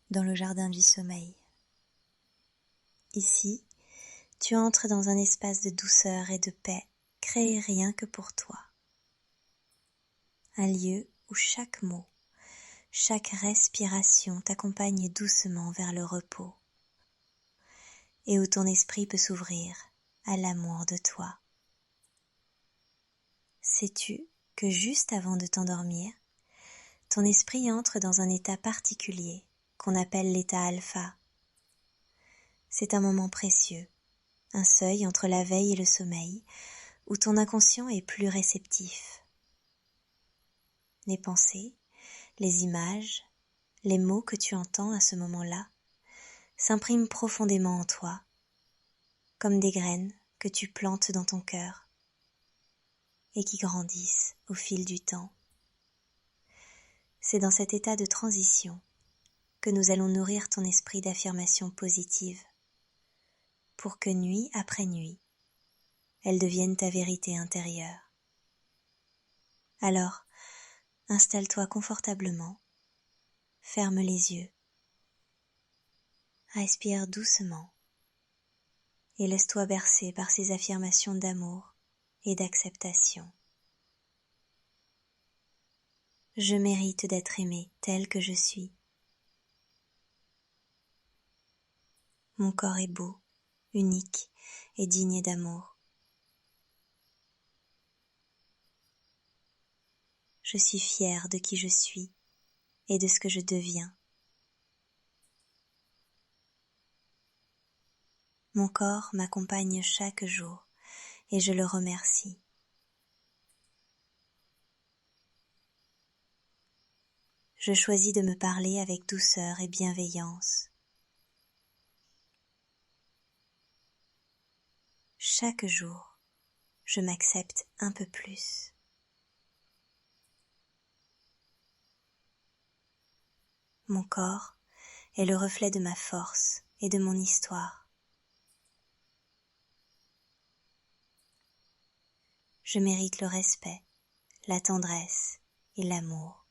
dans le jardin du sommeil. Ici, tu entres dans un espace de douceur et de paix créé rien que pour toi. Un lieu où chaque mot, chaque respiration t'accompagne doucement vers le repos et où ton esprit peut s'ouvrir à l'amour de toi. Sais-tu que juste avant de t'endormir, ton esprit entre dans un état particulier qu'on appelle l'état alpha. C'est un moment précieux, un seuil entre la veille et le sommeil, où ton inconscient est plus réceptif. Les pensées, les images, les mots que tu entends à ce moment-là s'impriment profondément en toi, comme des graines que tu plantes dans ton cœur et qui grandissent au fil du temps. C'est dans cet état de transition que nous allons nourrir ton esprit d'affirmations positives, pour que nuit après nuit, elles deviennent ta vérité intérieure. Alors, installe-toi confortablement, ferme les yeux, respire doucement et laisse-toi bercer par ces affirmations d'amour et d'acceptation. Je mérite d'être aimé tel que je suis. Mon corps est beau, unique et digne d'amour. Je suis fière de qui je suis et de ce que je deviens. Mon corps m'accompagne chaque jour et je le remercie. Je choisis de me parler avec douceur et bienveillance. Chaque jour, je m'accepte un peu plus. Mon corps est le reflet de ma force et de mon histoire. Je mérite le respect, la tendresse et l'amour.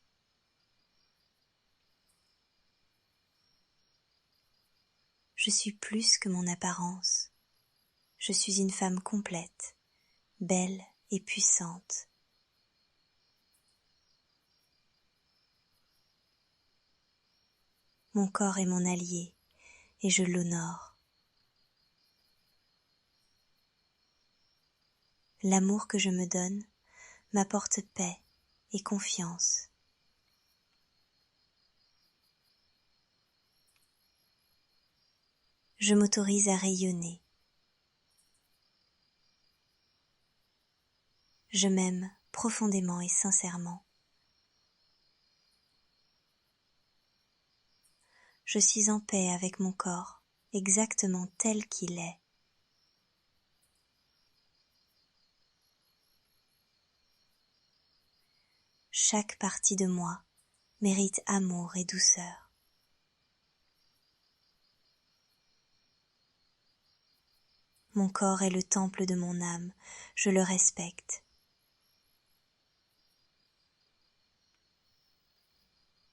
Je suis plus que mon apparence. Je suis une femme complète, belle et puissante. Mon corps est mon allié et je l'honore. L'amour que je me donne m'apporte paix et confiance. Je m'autorise à rayonner. Je m'aime profondément et sincèrement. Je suis en paix avec mon corps, exactement tel qu'il est. Chaque partie de moi mérite amour et douceur. Mon corps est le temple de mon âme, je le respecte.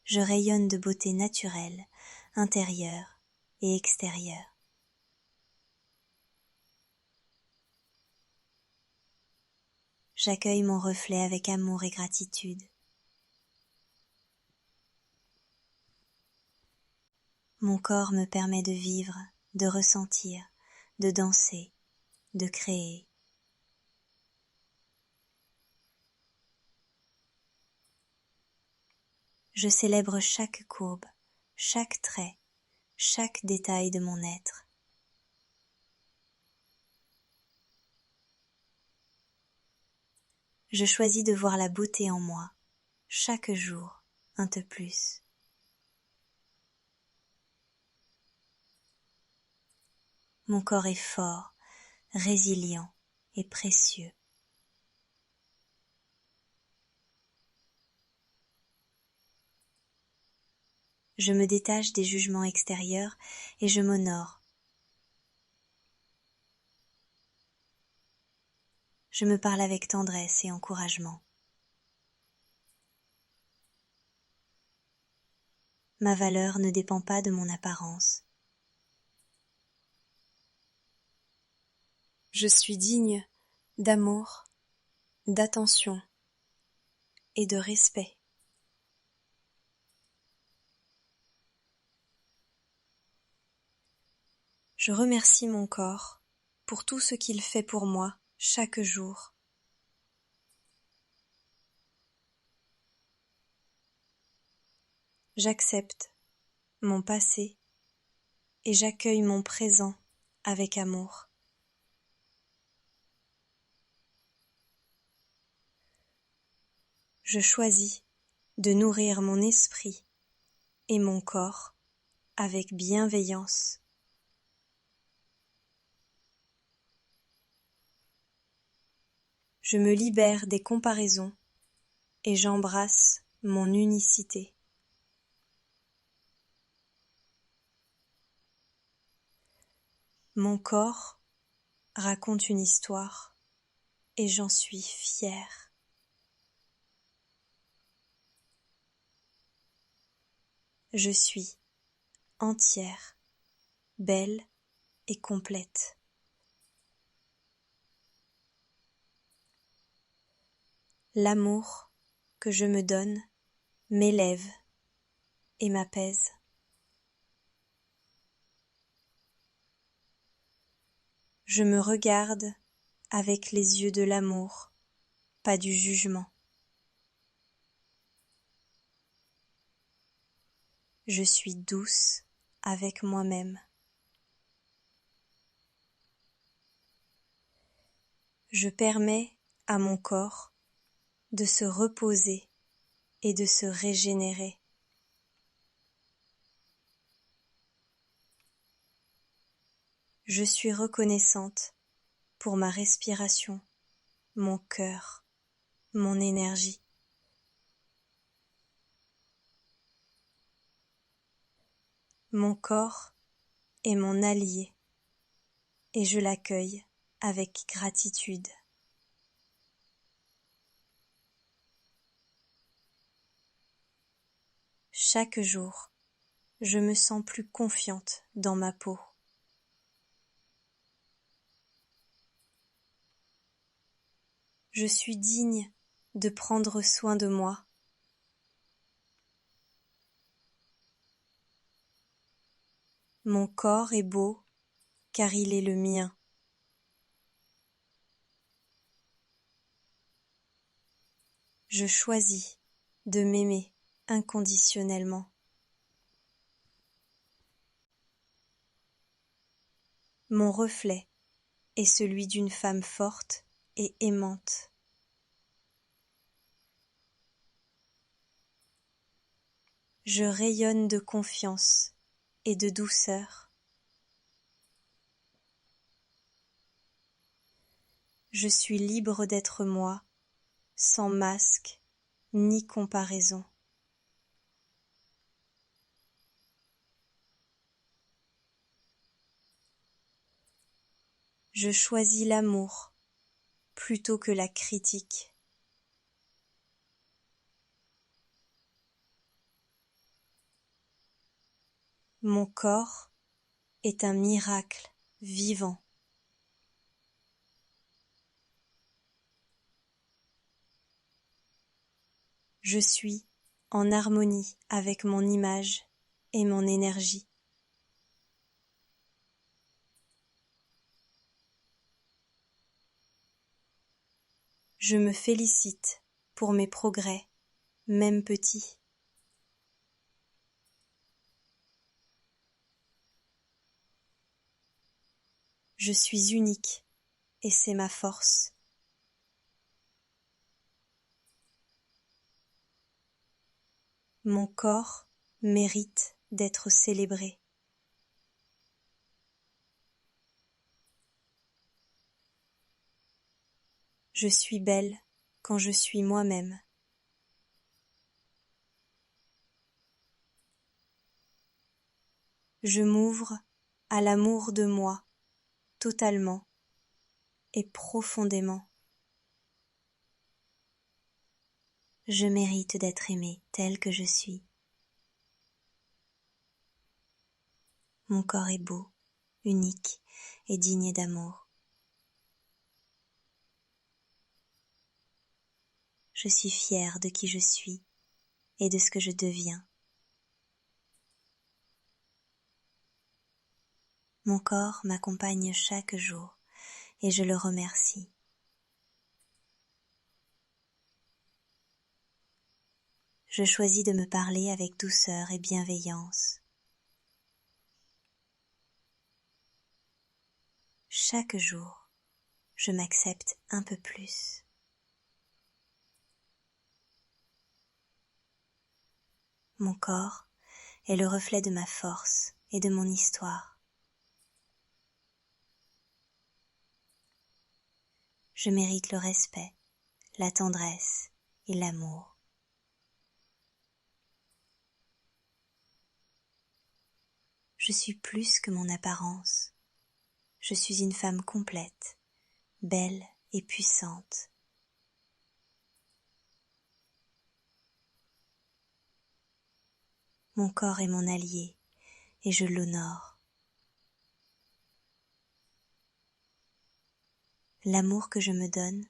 Je rayonne de beauté naturelle, intérieure et extérieure. J'accueille mon reflet avec amour et gratitude. Mon corps me permet de vivre, de ressentir, de danser, de créer. Je célèbre chaque courbe, chaque trait, chaque détail de mon être. Je choisis de voir la beauté en moi, chaque jour, un peu plus. Mon corps est fort, résilient et précieux. Je me détache des jugements extérieurs et je m'honore. Je me parle avec tendresse et encouragement. Ma valeur ne dépend pas de mon apparence. Je suis digne d'amour, d'attention et de respect. Je remercie mon corps pour tout ce qu'il fait pour moi chaque jour. J'accepte mon passé et j'accueille mon présent avec amour. Je choisis de nourrir mon esprit et mon corps avec bienveillance. Je me libère des comparaisons et j'embrasse mon unicité. Mon corps raconte une histoire et j'en suis fière. Je suis entière, belle et complète. L'amour que je me donne m'élève et m'apaise. Je me regarde avec les yeux de l'amour, pas du jugement. Je suis douce avec moi-même. Je permets à mon corps de se reposer et de se régénérer. Je suis reconnaissante pour ma respiration, mon cœur, mon énergie. Mon corps est mon allié et je l'accueille avec gratitude. Chaque jour, je me sens plus confiante dans ma peau. Je suis digne de prendre soin de moi. Mon corps est beau car il est le mien. Je choisis de m'aimer inconditionnellement. Mon reflet est celui d'une femme forte et aimante. Je rayonne de confiance et de douceur. Je suis libre d'être moi, sans masque ni comparaison. Je choisis l'amour plutôt que la critique. Mon corps est un miracle vivant. Je suis en harmonie avec mon image et mon énergie. Je me félicite pour mes progrès, même petits. Je suis unique et c'est ma force. Mon corps mérite d'être célébré. Je suis belle quand je suis moi-même. Je m'ouvre à l'amour de moi, totalement et profondément. Je mérite d'être aimée telle que je suis. Mon corps est beau, unique et digne d'amour. Je suis fière de qui je suis et de ce que je deviens. Mon corps m'accompagne chaque jour et je le remercie. Je choisis de me parler avec douceur et bienveillance. Chaque jour, je m'accepte un peu plus. Mon corps est le reflet de ma force et de mon histoire. Je mérite le respect, la tendresse et l'amour. Je suis plus que mon apparence. Je suis une femme complète, belle et puissante. Mon corps est mon allié et je l'honore. L'amour que je me donne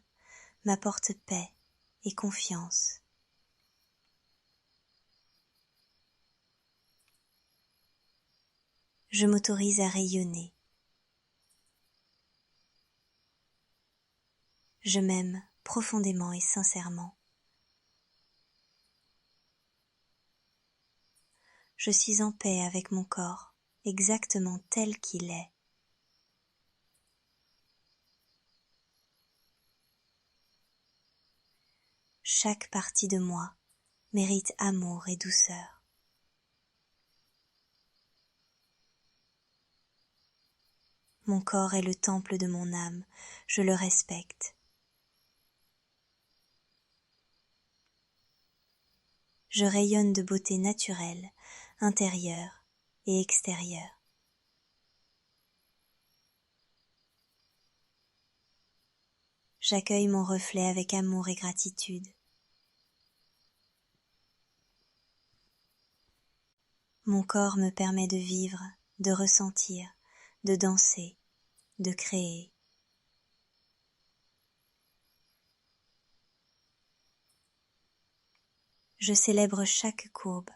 m'apporte paix et confiance. Je m'autorise à rayonner. Je m'aime profondément et sincèrement. Je suis en paix avec mon corps, exactement tel qu'il est. Chaque partie de moi mérite amour et douceur. Mon corps est le temple de mon âme, je le respecte. Je rayonne de beauté naturelle, intérieure et extérieure. J'accueille mon reflet avec amour et gratitude. Mon corps me permet de vivre, de ressentir, de danser, de créer. Je célèbre chaque courbe,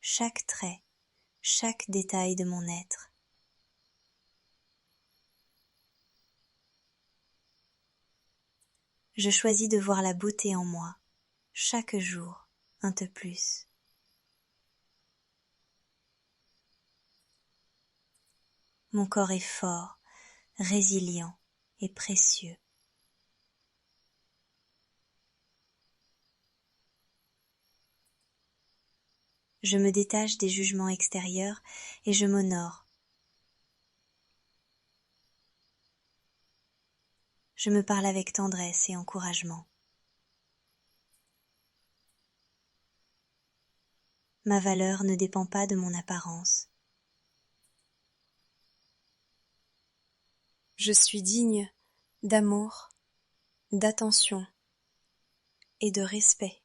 chaque trait, chaque détail de mon être. Je choisis de voir la beauté en moi, chaque jour, un peu plus. Mon corps est fort, résilient et précieux. Je me détache des jugements extérieurs et je m'honore. Je me parle avec tendresse et encouragement. Ma valeur ne dépend pas de mon apparence. Je suis digne d'amour, d'attention et de respect.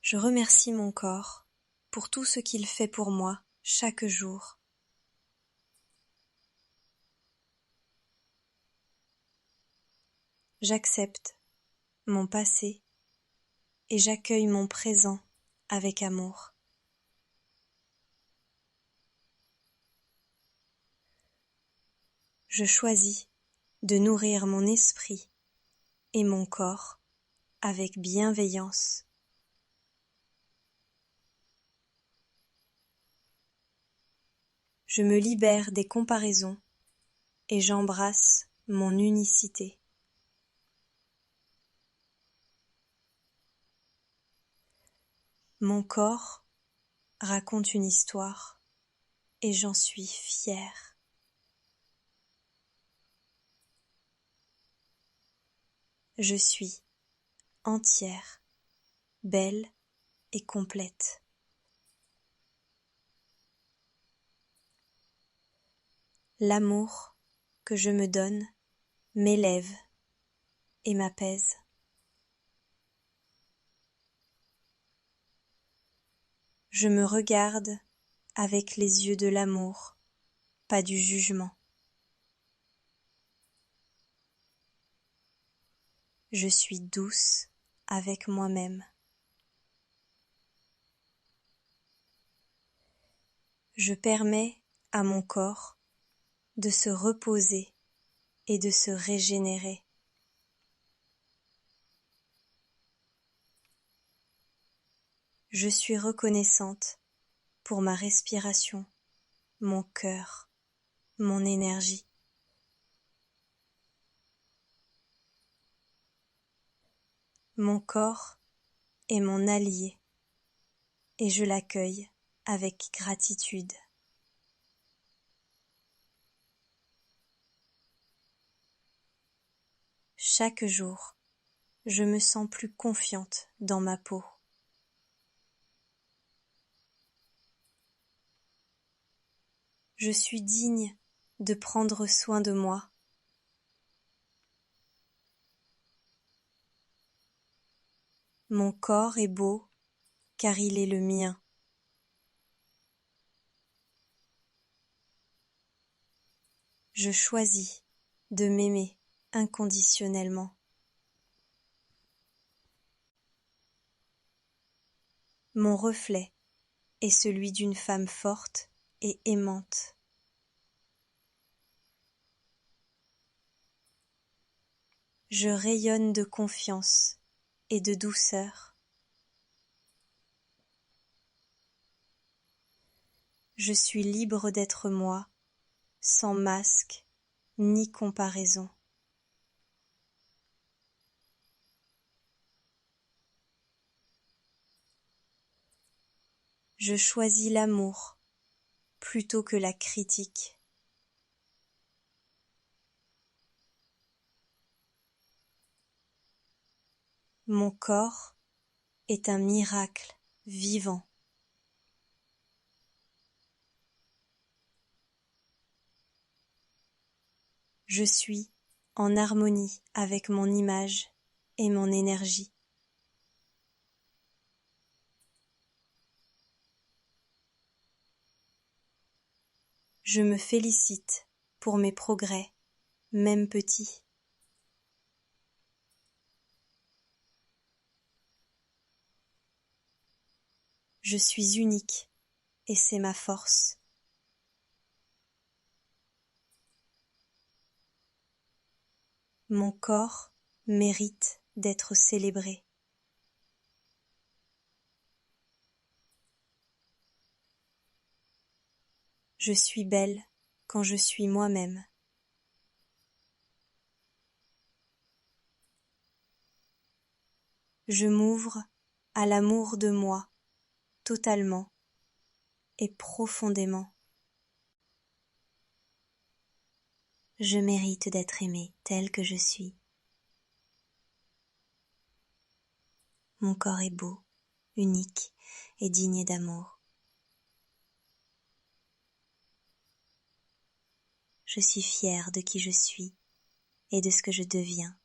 Je remercie mon corps pour tout ce qu'il fait pour moi chaque jour. J'accepte mon passé et j'accueille mon présent avec amour. Je choisis de nourrir mon esprit et mon corps avec bienveillance. Je me libère des comparaisons et j'embrasse mon unicité. Mon corps raconte une histoire et j'en suis fière. Je suis entière, belle et complète. L'amour que je me donne m'élève et m'apaise. Je me regarde avec les yeux de l'amour, pas du jugement. Je suis douce avec moi-même. Je permets à mon corps de se reposer et de se régénérer. Je suis reconnaissante pour ma respiration, mon cœur, mon énergie. Mon corps est mon allié et je l'accueille avec gratitude. Chaque jour, je me sens plus confiante dans ma peau. Je suis digne de prendre soin de moi. Mon corps est beau car il est le mien. Je choisis de m'aimer inconditionnellement. Mon reflet est celui d'une femme forte et aimante. Je rayonne de confiance et de douceur. Je suis libre d'être moi, sans masque ni comparaison. Je choisis l'amour plutôt que la critique. Mon corps est un miracle vivant. Je suis en harmonie avec mon image et mon énergie. Je me félicite pour mes progrès, même petits. Je suis unique et c'est ma force. Mon corps mérite d'être célébré. Je suis belle quand je suis moi-même. Je m'ouvre à l'amour de moi, totalement et profondément. Je mérite d'être aimée telle que je suis. Mon corps est beau, unique et digne d'amour. Je suis fière de qui je suis et de ce que je deviens.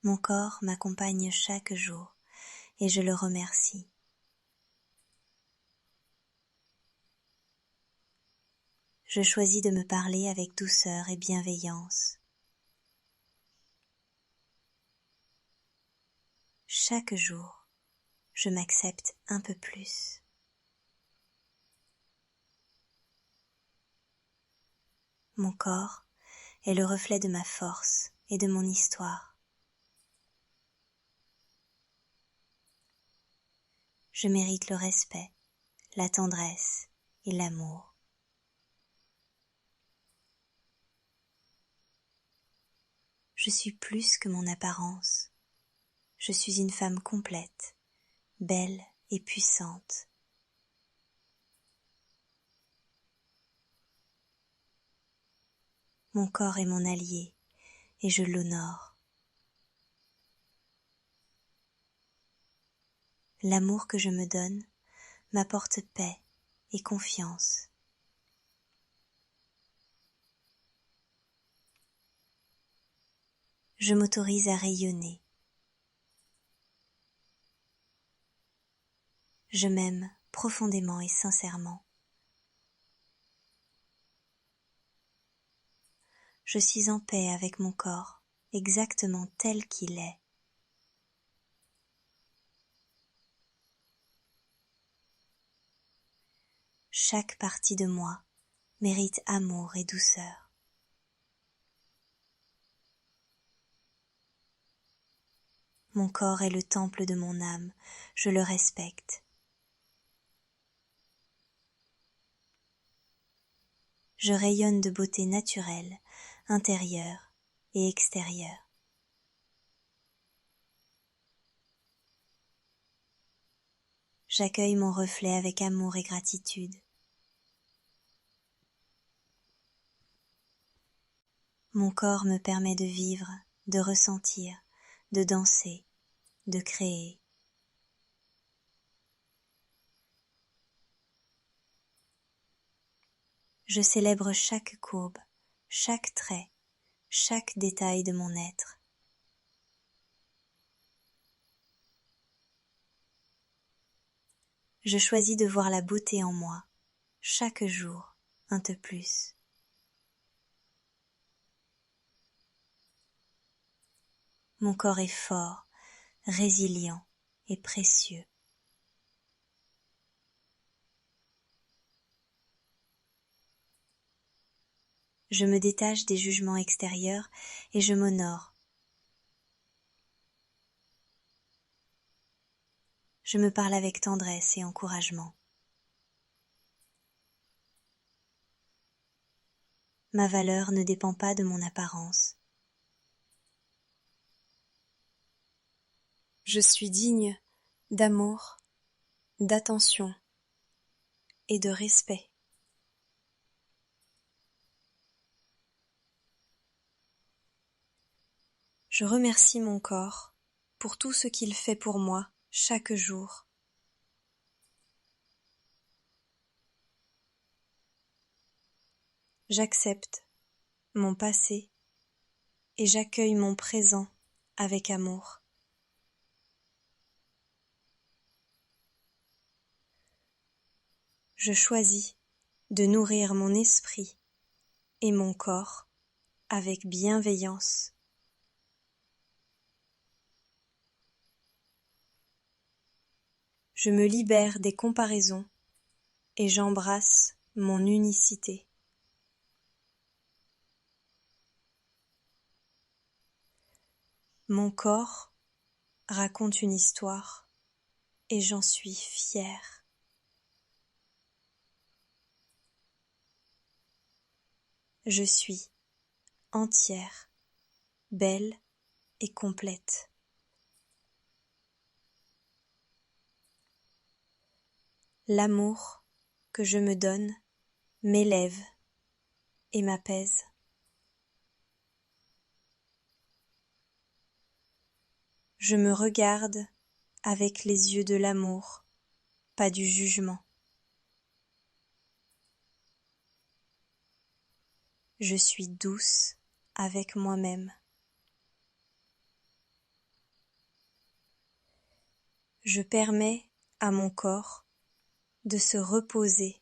Mon corps m'accompagne chaque jour et je le remercie. Je choisis de me parler avec douceur et bienveillance. Chaque jour, je m'accepte un peu plus. Mon corps est le reflet de ma force et de mon histoire. Je mérite le respect, la tendresse et l'amour. Je suis plus que mon apparence. Je suis une femme complète, belle et puissante. Mon corps est mon allié et je l'honore. L'amour que je me donne m'apporte paix et confiance. Je m'autorise à rayonner. Je m'aime profondément et sincèrement. Je suis en paix avec mon corps, exactement tel qu'il est. Chaque partie de moi mérite amour et douceur. Mon corps est le temple de mon âme, je le respecte. Je rayonne de beauté naturelle, intérieure et extérieure. J'accueille mon reflet avec amour et gratitude. Mon corps me permet de vivre, de ressentir, de danser, de créer. Je célèbre chaque courbe, chaque trait, chaque détail de mon être. Je choisis de voir la beauté en moi, chaque jour, un peu plus. Mon corps est fort, résilient et précieux. Je me détache des jugements extérieurs et je m'honore. Je me parle avec tendresse et encouragement. Ma valeur ne dépend pas de mon apparence. Je suis digne d'amour, d'attention et de respect. Je remercie mon corps pour tout ce qu'il fait pour moi chaque jour. J'accepte mon passé et j'accueille mon présent avec amour. Je choisis de nourrir mon esprit et mon corps avec bienveillance. Je me libère des comparaisons et j'embrasse mon unicité. Mon corps raconte une histoire et j'en suis fière. Je suis entière, belle et complète. L'amour que je me donne m'élève et m'apaise. Je me regarde avec les yeux de l'amour, pas du jugement. Je suis douce avec moi-même. Je permets à mon corps de se reposer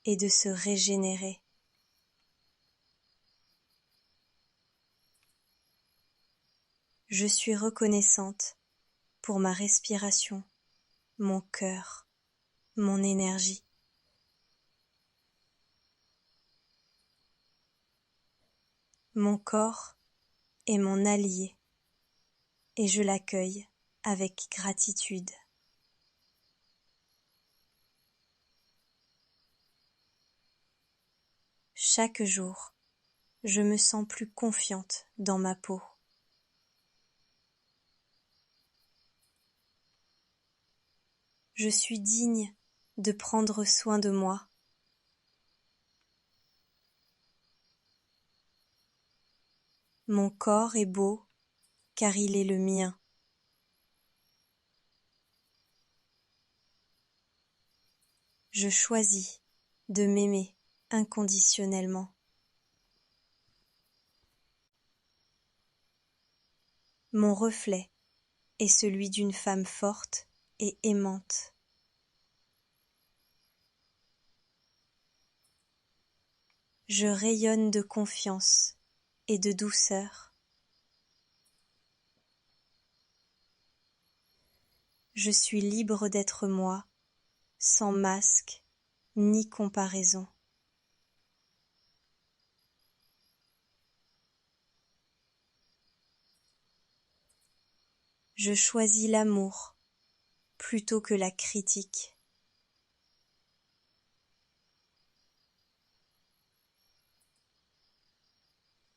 et de se régénérer. Je suis reconnaissante pour ma respiration, mon cœur, mon énergie. Mon corps est mon allié et je l'accueille avec gratitude. Chaque jour, je me sens plus confiante dans ma peau. Je suis digne de prendre soin de moi. Mon corps est beau car il est le mien. Je choisis de m'aimer inconditionnellement. Mon reflet est celui d'une femme forte et aimante. Je rayonne de confiance et de douceur. Je suis libre d'être moi, sans masque ni comparaison. Je choisis l'amour plutôt que la critique.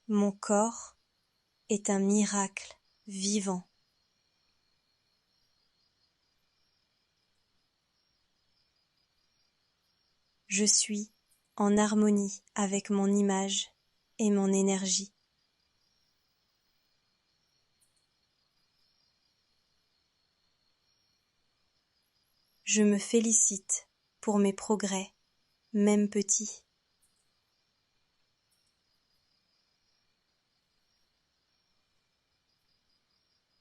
Mon corps est un miracle vivant. Je suis en harmonie avec mon image et mon énergie. Je me félicite pour mes progrès, même petits.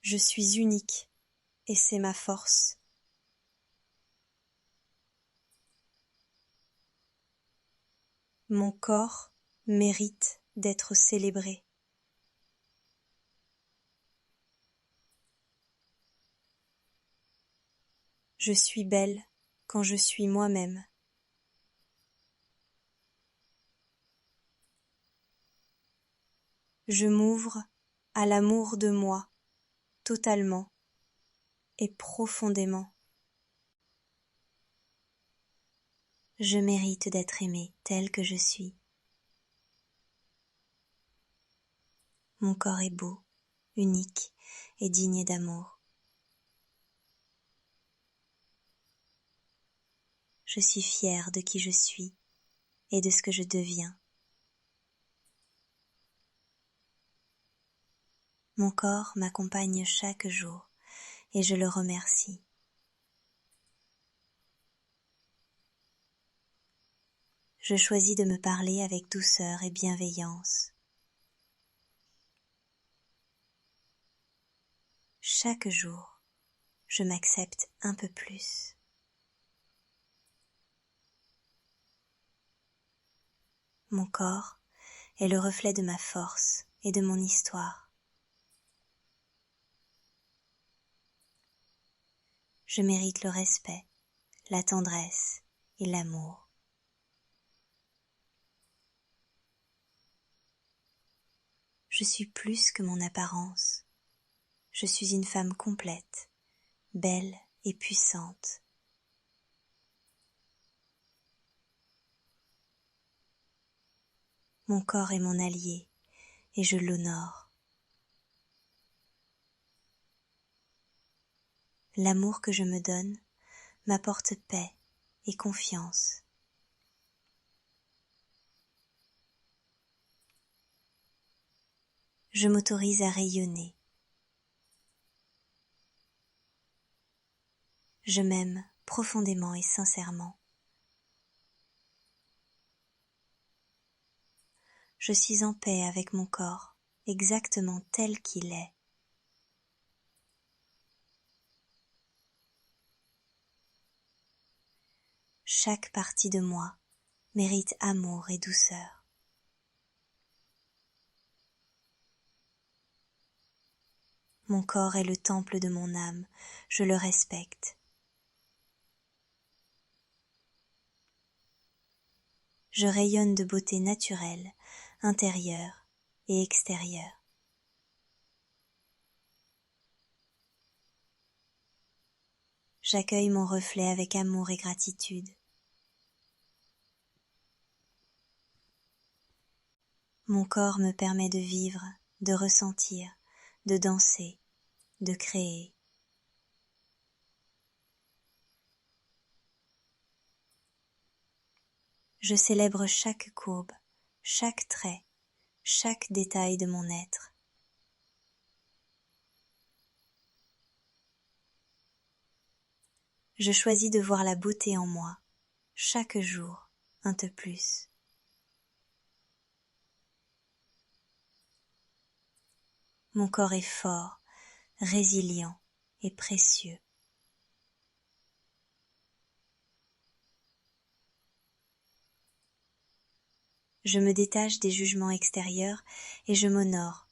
Je suis unique et c'est ma force. Mon corps mérite d'être célébré. Je suis belle quand je suis moi-même. Je m'ouvre à l'amour de moi, totalement et profondément. Je mérite d'être aimée telle que je suis. Mon corps est beau, unique et digne d'amour. Je suis fière de qui je suis et de ce que je deviens. Mon corps m'accompagne chaque jour et je le remercie. Je choisis de me parler avec douceur et bienveillance. Chaque jour, je m'accepte un peu plus. Mon corps est le reflet de ma force et de mon histoire. Je mérite le respect, la tendresse et l'amour. Je suis plus que mon apparence. Je suis une femme complète, belle et puissante. Mon corps est mon allié et je l'honore. L'amour que je me donne m'apporte paix et confiance. Je m'autorise à rayonner. Je m'aime profondément et sincèrement. Je suis en paix avec mon corps, exactement tel qu'il est. Chaque partie de moi mérite amour et douceur. Mon corps est le temple de mon âme, je le respecte. Je rayonne de beauté naturelle, intérieure et extérieure. J'accueille mon reflet avec amour et gratitude. Mon corps me permet de vivre, de ressentir, de danser, de créer. Je célèbre chaque courbe, chaque trait, chaque détail de mon être. Je choisis de voir la beauté en moi, chaque jour, un peu plus. Mon corps est fort, résilient et précieux. je me détache des jugements extérieurs et je m'honore.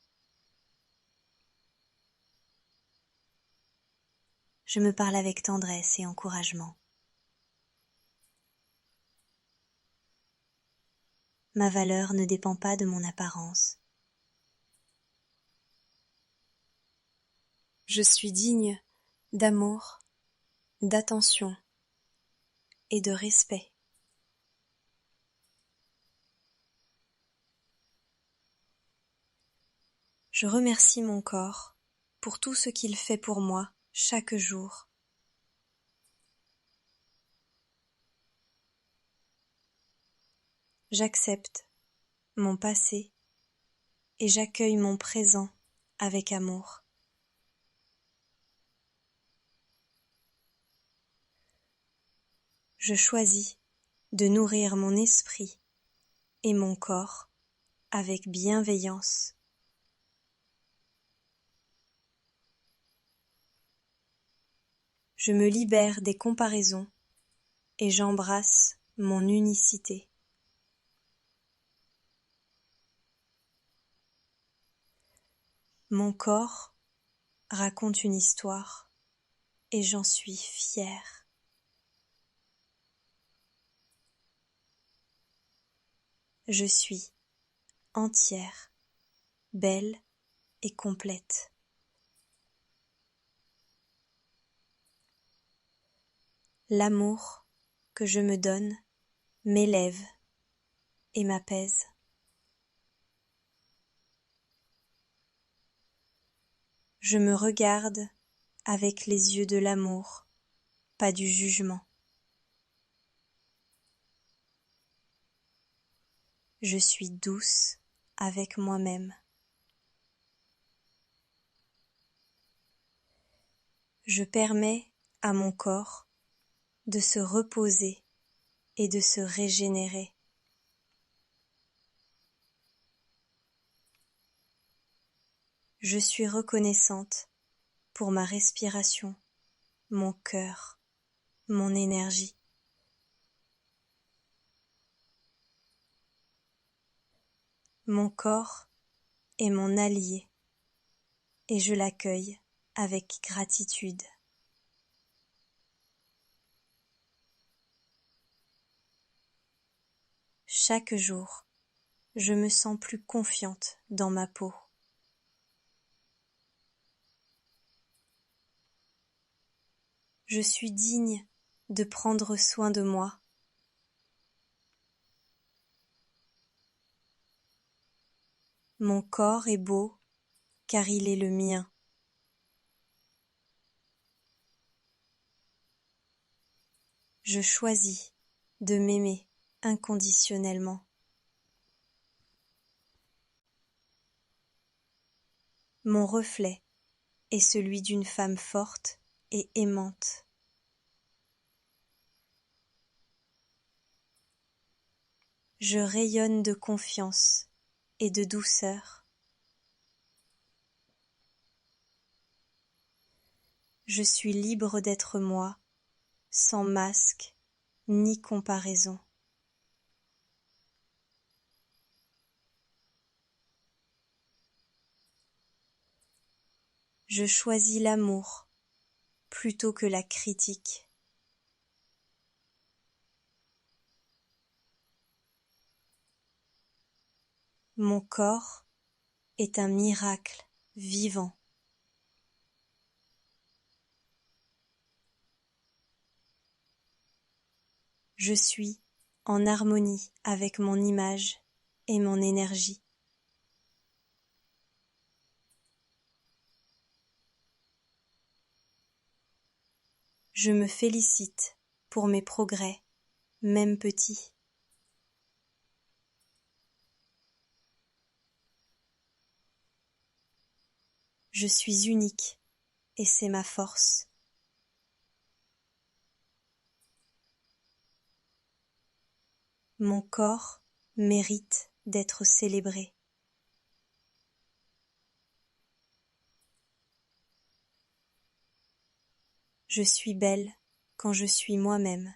Je me parle avec tendresse et encouragement. Ma valeur ne dépend pas de mon apparence. Je suis digne d'amour, d'attention et de respect. Je remercie mon corps pour tout ce qu'il fait pour moi chaque jour. J'accepte mon passé et j'accueille mon présent avec amour. Je choisis de nourrir mon esprit et mon corps avec bienveillance. Je me libère des comparaisons et j'embrasse mon unicité. Mon corps raconte une histoire et j'en suis fière. Je suis entière, belle et complète. L'amour que je me donne m'élève et m'apaise. Je me regarde avec les yeux de l'amour, pas du jugement. Je suis douce avec moi-même. Je permets à mon corps de se reposer et de se régénérer. Je suis reconnaissante pour ma respiration, mon cœur, mon énergie. Mon corps est mon allié et je l'accueille avec gratitude. Chaque jour, je me sens plus confiante dans ma peau. Je suis digne de prendre soin de moi. Mon corps est beau car il est le mien. Je choisis de m'aimer inconditionnellement. Mon reflet est celui d'une femme forte et aimante. Je rayonne de confiance et de douceur. Je suis libre d'être moi, sans masque ni comparaison. Je choisis l'amour plutôt que la critique. Mon corps est un miracle vivant. Je suis en harmonie avec mon image et mon énergie. Je me félicite pour mes progrès, même petits. Je suis unique et c'est ma force. Mon corps mérite d'être célébré. Je suis belle quand je suis moi-même.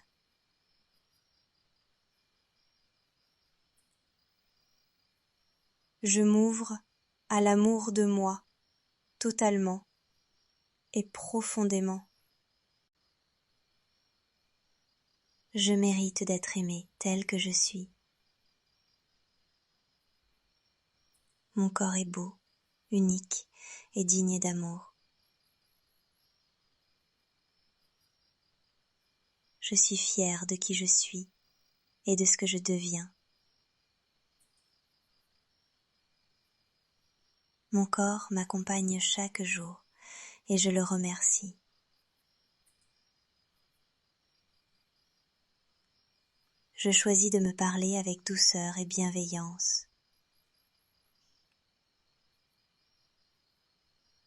Je m'ouvre à l'amour de moi, totalement et profondément. Je mérite d'être aimée telle que je suis. Mon corps est beau, unique et digne d'amour. Je suis fière de qui je suis et de ce que je deviens. Mon corps m'accompagne chaque jour et je le remercie. Je choisis de me parler avec douceur et bienveillance.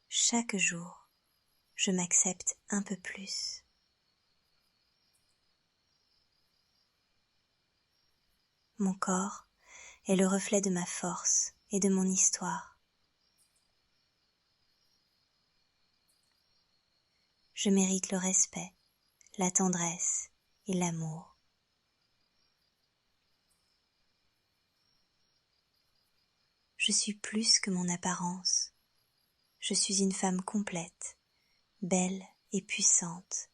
Chaque jour, je m'accepte un peu plus. Mon corps est le reflet de ma force et de mon histoire. Je mérite le respect, la tendresse et l'amour. Je suis plus que mon apparence. Je suis une femme complète, belle et puissante.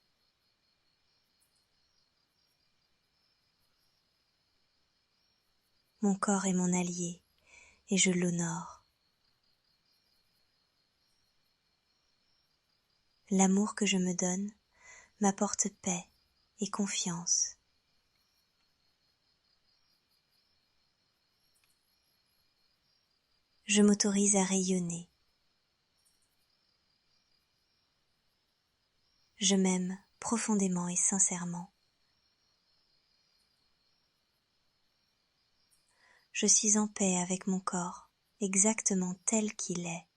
Mon corps est mon allié et je l'honore. L'amour que je me donne m'apporte paix et confiance. Je m'autorise à rayonner. Je m'aime profondément et sincèrement. Je suis en paix avec mon corps, exactement tel qu'il est.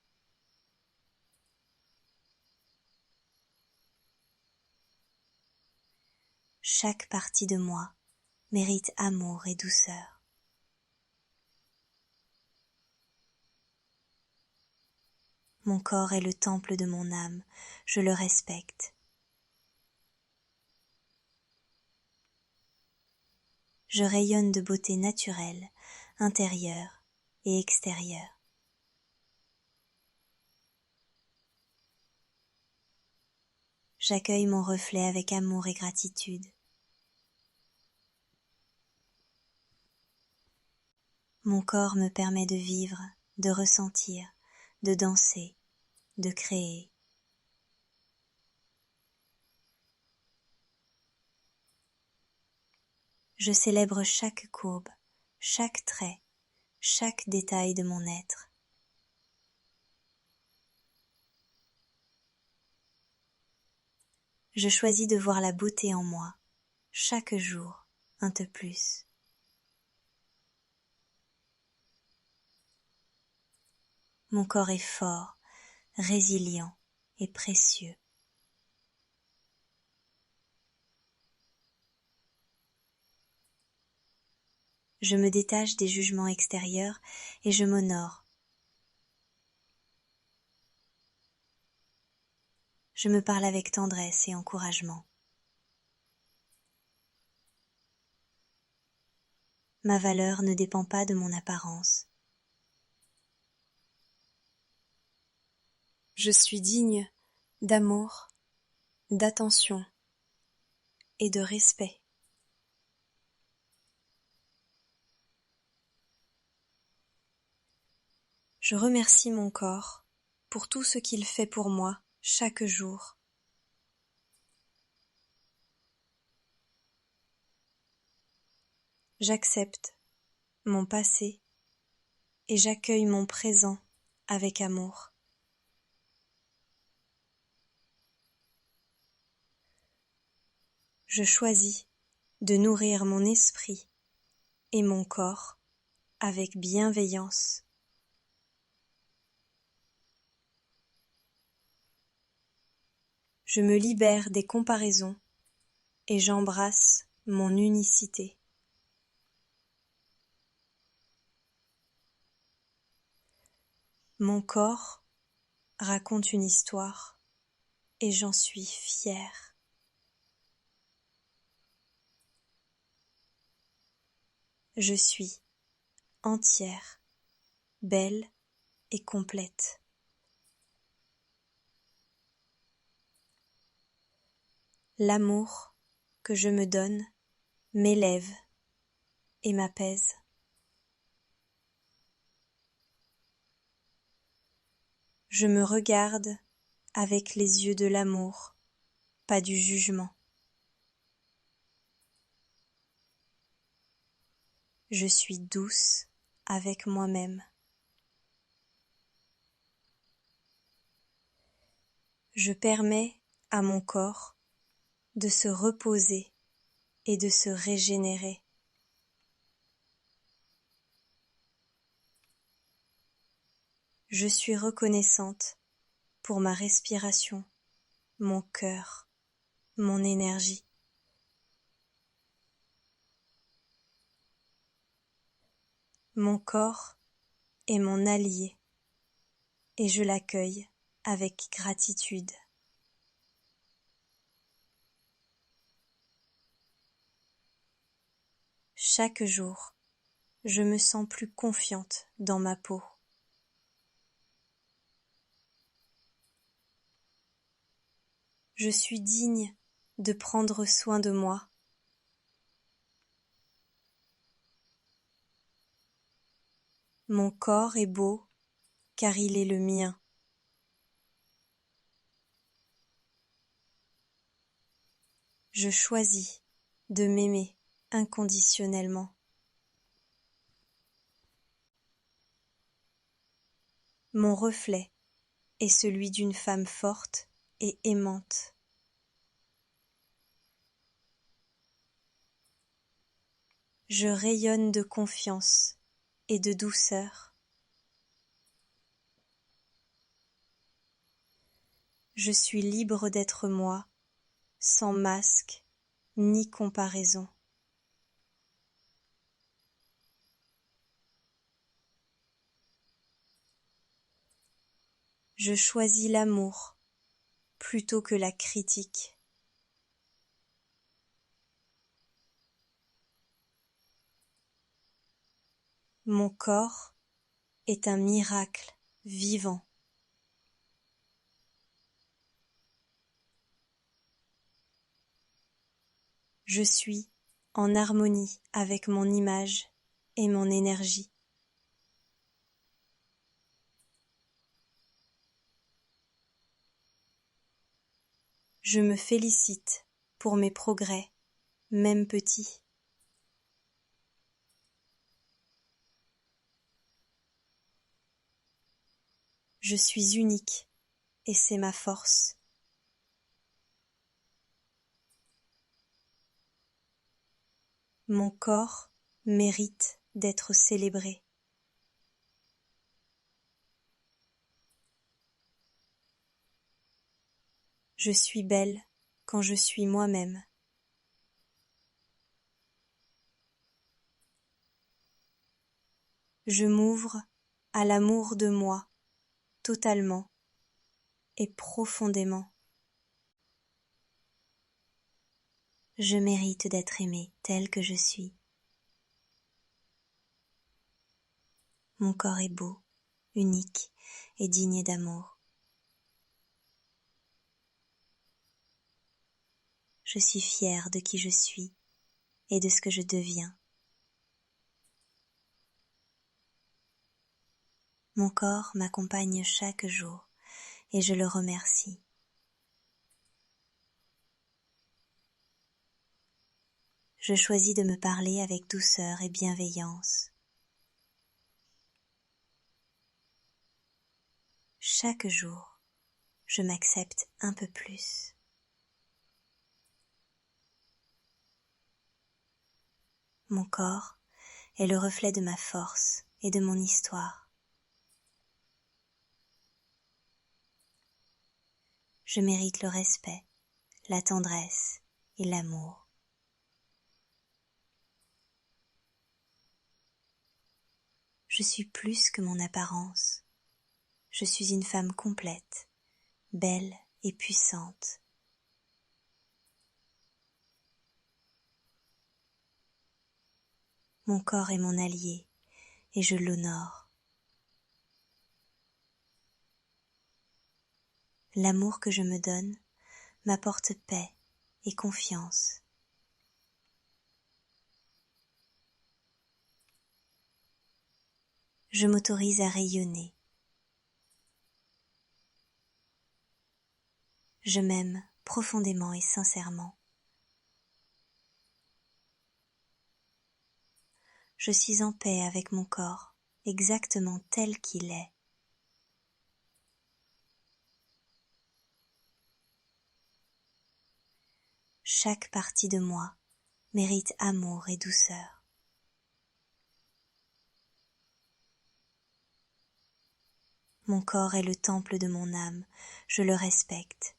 Chaque partie de moi mérite amour et douceur. Mon corps est le temple de mon âme, je le respecte. Je rayonne de beauté naturelle, intérieure et extérieure. J'accueille mon reflet avec amour et gratitude. Mon corps me permet de vivre, de ressentir, de danser, de créer. Je célèbre chaque courbe, chaque trait, chaque détail de mon être. Je choisis de voir la beauté en moi, chaque jour, un peu plus. Mon corps est fort, résilient et précieux. Je me détache des jugements extérieurs et je m'honore. Je me parle avec tendresse et encouragement. Ma valeur ne dépend pas de mon apparence. Je suis digne d'amour, d'attention et de respect. Je remercie mon corps pour tout ce qu'il fait pour moi chaque jour. J'accepte mon passé et j'accueille mon présent avec amour. Je choisis de nourrir mon esprit et mon corps avec bienveillance. Je me libère des comparaisons et j'embrasse mon unicité. Mon corps raconte une histoire et j'en suis fière. Je suis entière, belle et complète. L'amour que je me donne m'élève et m'apaise. Je me regarde avec les yeux de l'amour, pas du jugement. Je suis douce avec moi-même. Je permets à mon corps de se reposer et de se régénérer. Je suis reconnaissante pour ma respiration, mon cœur, mon énergie. Mon corps est mon allié et je l'accueille avec gratitude. Chaque jour, je me sens plus confiante dans ma peau. Je suis digne de prendre soin de moi. Mon corps est beau car il est le mien. Je choisis de m'aimer inconditionnellement. Mon reflet est celui d'une femme forte et aimante. Je rayonne de confiance et de douceur. Je suis libre d'être moi, sans masque ni comparaison. Je choisis l'amour plutôt que la critique. Mon corps est un miracle vivant. Je suis en harmonie avec mon image et mon énergie. Je me félicite pour mes progrès, même petits. Je suis unique et c'est ma force. Mon corps mérite d'être célébré. Je suis belle quand je suis moi-même. Je m'ouvre à l'amour de moi, totalement et profondément. Je mérite d'être aimée telle que je suis. Mon corps est beau, unique et digne d'amour. Je suis fière de qui je suis et de ce que je deviens. Mon corps m'accompagne chaque jour et je le remercie. Je choisis de me parler avec douceur et bienveillance. Chaque jour, je m'accepte un peu plus. Mon corps est le reflet de ma force et de mon histoire. Je mérite le respect, la tendresse et l'amour. Je suis plus que mon apparence. Je suis une femme complète, belle et puissante. Mon corps est mon allié et je l'honore. L'amour que je me donne m'apporte paix et confiance. Je m'autorise à rayonner. Je m'aime profondément et sincèrement. Je suis en paix avec mon corps, exactement tel qu'il est. Chaque partie de moi mérite amour et douceur. Mon corps est le temple de mon âme, je le respecte.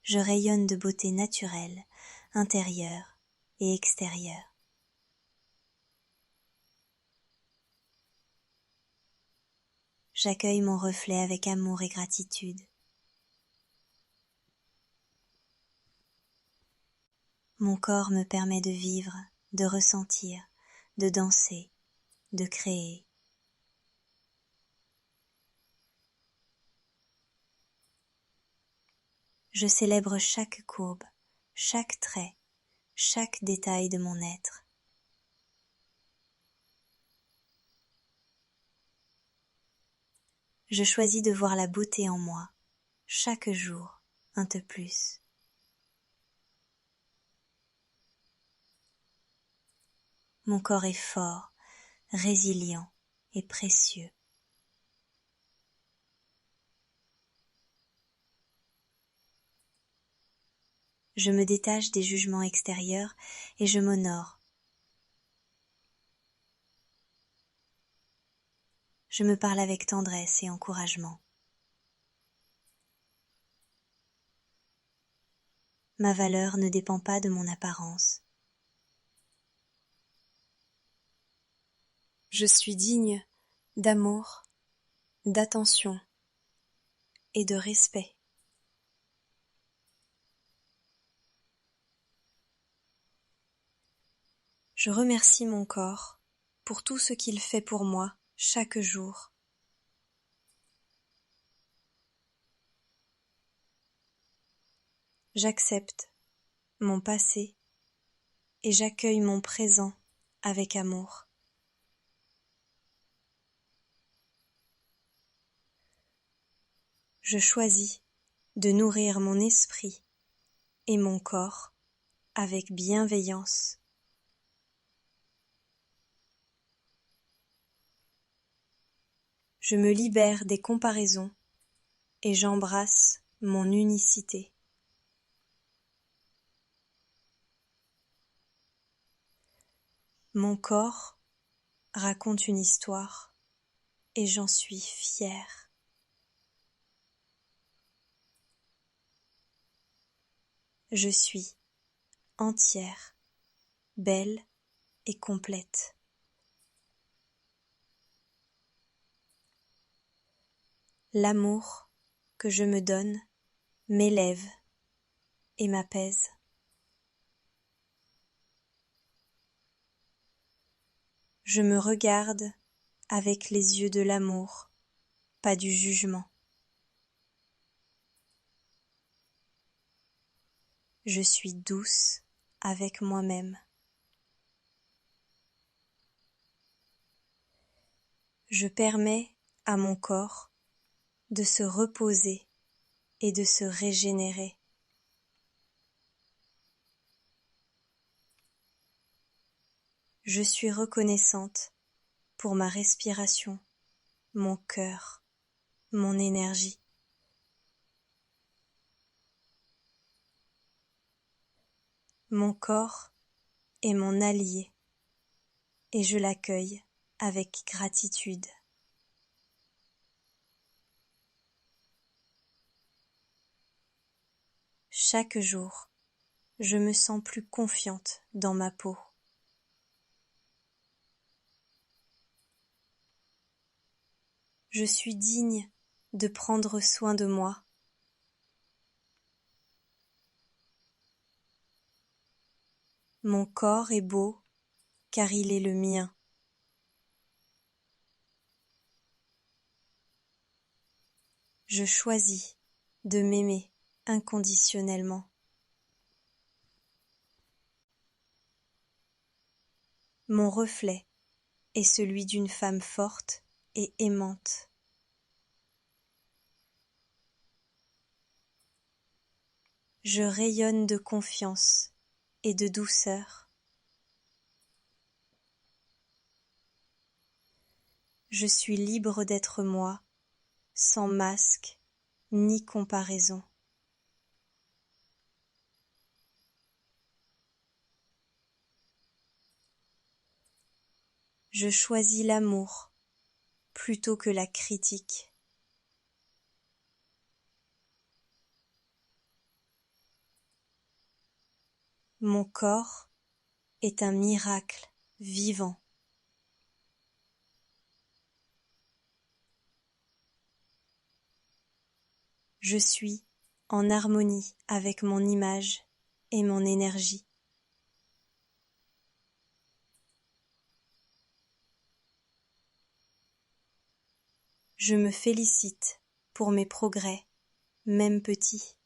Je rayonne de beauté naturelle, intérieure et extérieure. J'accueille mon reflet avec amour et gratitude. Mon corps me permet de vivre, de ressentir, de danser, de créer. Je célèbre chaque courbe, chaque trait, chaque détail de mon être. Je choisis de voir la beauté en moi, chaque jour, un peu plus. Mon corps est fort, résilient et précieux. Je me détache des jugements extérieurs et je m'honore. Je me parle avec tendresse et encouragement. Ma valeur ne dépend pas de mon apparence. Je suis digne d'amour, d'attention et de respect. Je remercie mon corps pour tout ce qu'il fait pour moi chaque jour. J'accepte mon passé et j'accueille mon présent avec amour. Je choisis de nourrir mon esprit et mon corps avec bienveillance. Je me libère des comparaisons et j'embrasse mon unicité. Mon corps raconte une histoire et j'en suis fière. Je suis entière, belle et complète. L'amour que je me donne m'élève et m'apaise. Je me regarde avec les yeux de l'amour, pas du jugement. Je suis douce avec moi-même. Je permets à mon corps de se reposer et de se régénérer. Je suis reconnaissante pour ma respiration, mon cœur, mon énergie. Mon corps est mon allié et je l'accueille avec gratitude. Chaque jour, je me sens plus confiante dans ma peau. Je suis digne de prendre soin de moi. Mon corps est beau car il est le mien. Je choisis de m'aimer inconditionnellement. Mon reflet est celui d'une femme forte et aimante. Je rayonne de confiance et de douceur. Je suis libre d'être moi, sans masque ni comparaison. Je choisis l'amour plutôt que la critique. Mon corps est un miracle vivant. Je suis en harmonie avec mon image et mon énergie. Je me félicite pour mes progrès, même petits.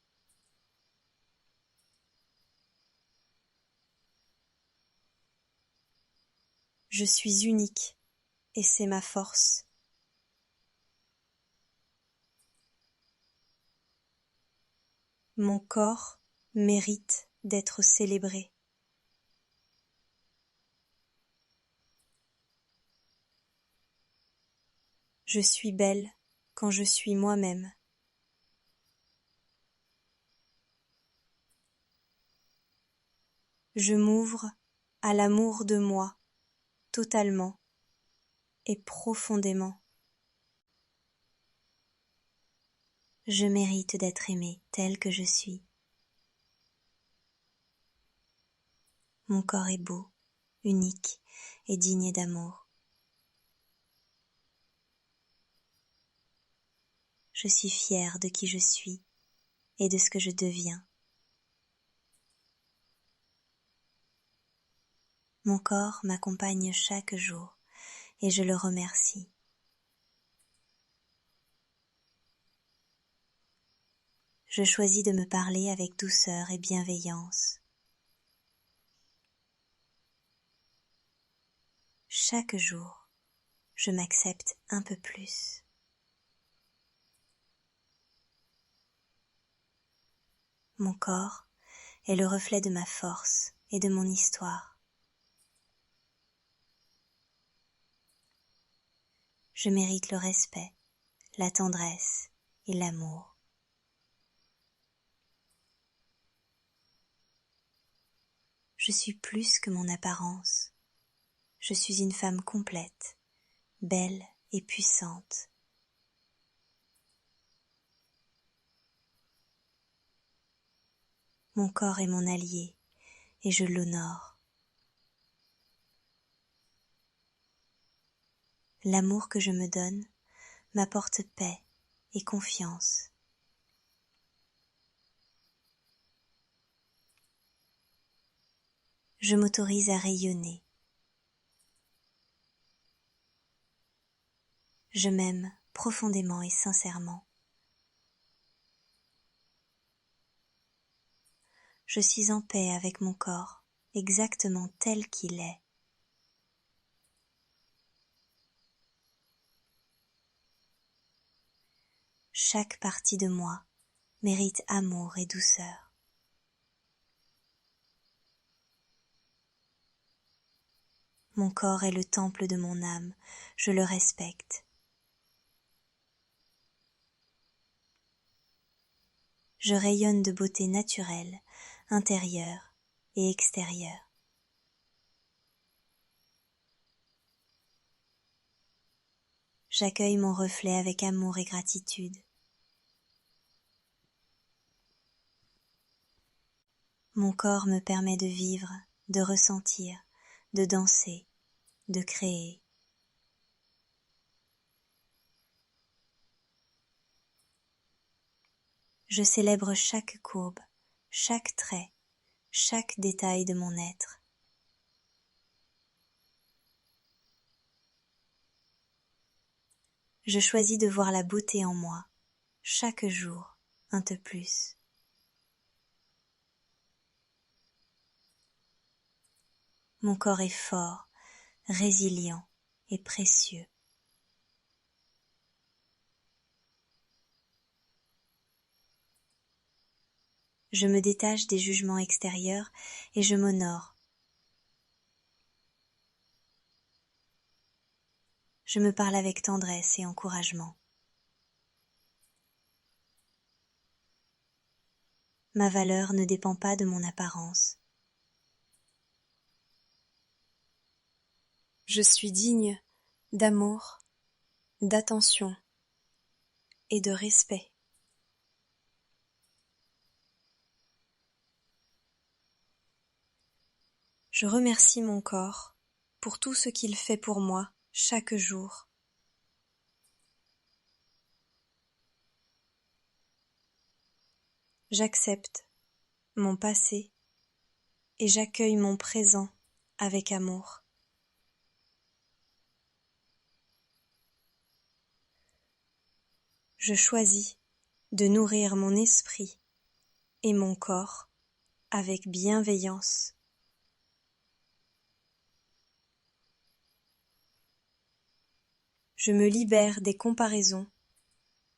Je suis unique et c'est ma force. Mon corps mérite d'être célébré. Je suis belle quand je suis moi-même. Je m'ouvre à l'amour de moi, totalement et profondément. Je mérite d'être aimée telle que je suis. Mon corps est beau, unique et digne d'amour. Je suis fière de qui je suis et de ce que je deviens. Mon corps m'accompagne chaque jour et je le remercie. Je choisis de me parler avec douceur et bienveillance. Chaque jour, je m'accepte un peu plus. Mon corps est le reflet de ma force et de mon histoire. Je mérite le respect, la tendresse et l'amour. Je suis plus que mon apparence. Je suis une femme complète, belle et puissante. Mon corps est mon allié et je l'honore. L'amour que je me donne m'apporte paix et confiance. Je m'autorise à rayonner. Je m'aime profondément et sincèrement. Je suis en paix avec mon corps, exactement tel qu'il est. Chaque partie de moi mérite amour et douceur. Mon corps est le temple de mon âme, je le respecte. Je rayonne de beauté naturelle, intérieure et extérieure. J'accueille mon reflet avec amour et gratitude. Mon corps me permet de vivre, de ressentir, de danser, de créer. Je célèbre chaque courbe, chaque trait, chaque détail de mon être. Je choisis de voir la beauté en moi chaque jour un peu plus. Mon corps est fort, résilient et précieux. Je me détache des jugements extérieurs et je m'honore. Je me parle avec tendresse et encouragement. Ma valeur ne dépend pas de mon apparence. Je suis digne d'amour, d'attention et de respect. Je remercie mon corps pour tout ce qu'il fait pour moi chaque jour. J'accepte mon passé et j'accueille mon présent avec amour. Je choisis de nourrir mon esprit et mon corps avec bienveillance. Je me libère des comparaisons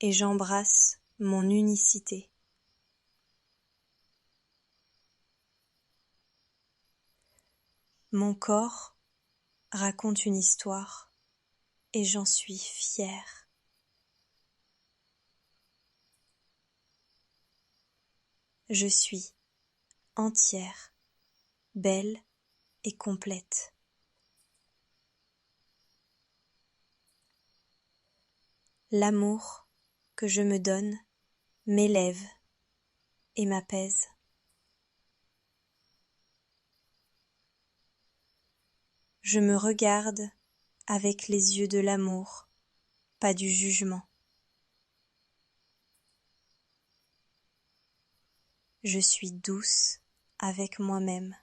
et j'embrasse mon unicité. Mon corps raconte une histoire et j'en suis fière. Je suis entière, belle et complète. L'amour que je me donne m'élève et m'apaise. Je me regarde avec les yeux de l'amour, pas du jugement. Je suis douce avec moi-même.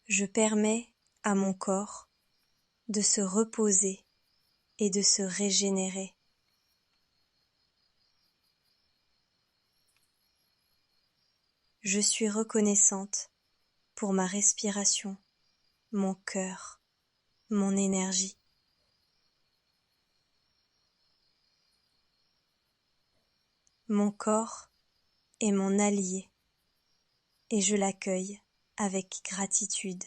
Je permets à mon corps de se reposer et de se régénérer. Je suis reconnaissante pour ma respiration, mon cœur, mon énergie. Mon corps est mon allié et je l'accueille avec gratitude.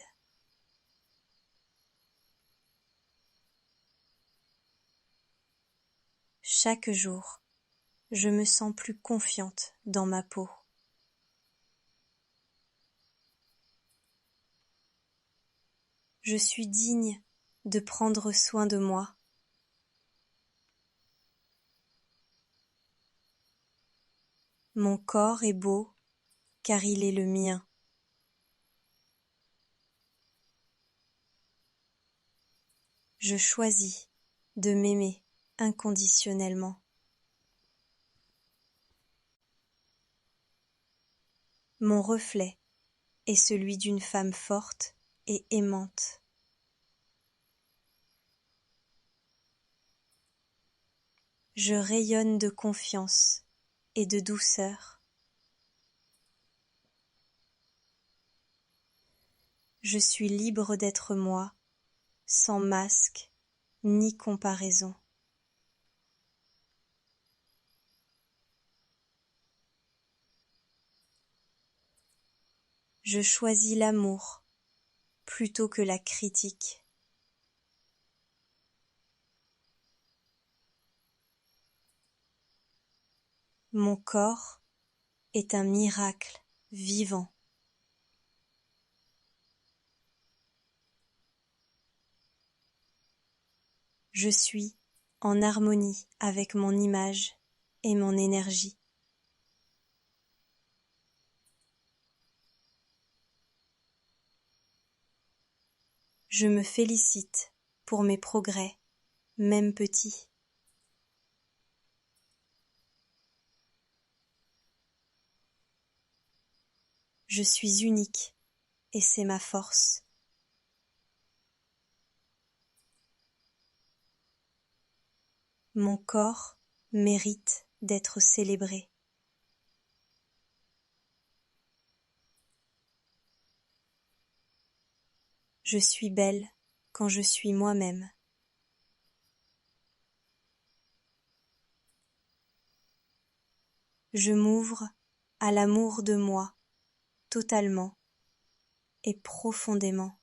Chaque jour, je me sens plus confiante dans ma peau. Je suis digne de prendre soin de moi. Mon corps est beau car il est le mien. Je choisis de m'aimer inconditionnellement. Mon reflet est celui d'une femme forte et aimante. Je rayonne de confiance et de douceur. Je suis libre d'être moi, sans masque ni comparaison. Je choisis l'amour plutôt que la critique. Mon corps est un miracle vivant. Je suis en harmonie avec mon image et mon énergie. Je me félicite pour mes progrès, même petits. Je suis unique et c'est ma force. Mon corps mérite d'être célébré. Je suis belle quand je suis moi-même. Je m'ouvre à l'amour de moi, totalement et profondément.